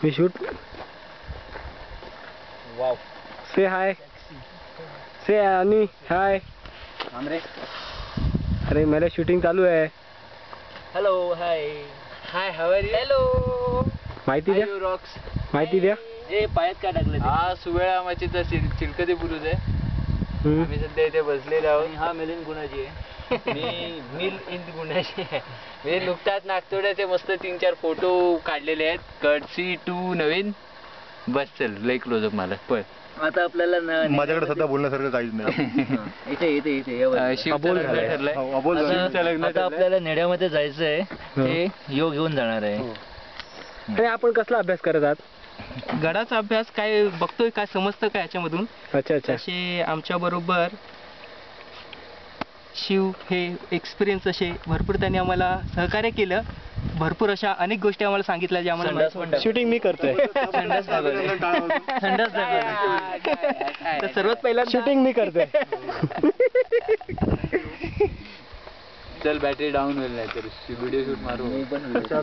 We shoot. Wow. Say hi. Say Ani. Hi. Amre. अरे मेरा shooting चालू आहे. Hello. Hi. Hi. How are you? Hello. माहिती द्या. Rocks. माहिती द्या. जे पायात काय टाकलं? हा सुवेळा आमाची तर चिलकती बुरुज आहे. आम्ही सध्या इथे बसलेलो आहोत. हा मिलिंद गुणाजी आहे. मी मिलिंद गुणाजी आहे. मी नुकताच नागतोड्याचे मस्त 3-4 फोटो काढलेले आहेत. कर्टसी 2 नवीन. बस चल लई क्लोजअप मला पळ. आता आपल्याला माझ्याकडे सध्या बोलण्यासारखं काहीच नाही. इथे शिवचं लग्न ठरलंय. आता आपल्याला नेड्यामध्ये जायचं आहे. ते योग घेऊन जाणार आहे. आणि आपण कसला अभ्यास करत आहात? गडाचा अभ्यास काय बघतोय, काय समजतं काय याच्यामधून. अच्छा अच्छा. असे आमच्या बरोबर शिव हे एक्सपिरियन्स असे भरपूर त्यांनी आम्हाला सहकार्य केलं. भरपूर अशा अनेक गोष्टी आम्हाला सांगितल्या ज्या आम्हाला शूटिंग मी करतोय. तर सर्वात पहिला शूटिंग मी करतोय. चल बॅटरी डाऊन होईल नाही तर व्हिडिओ शूट मारू.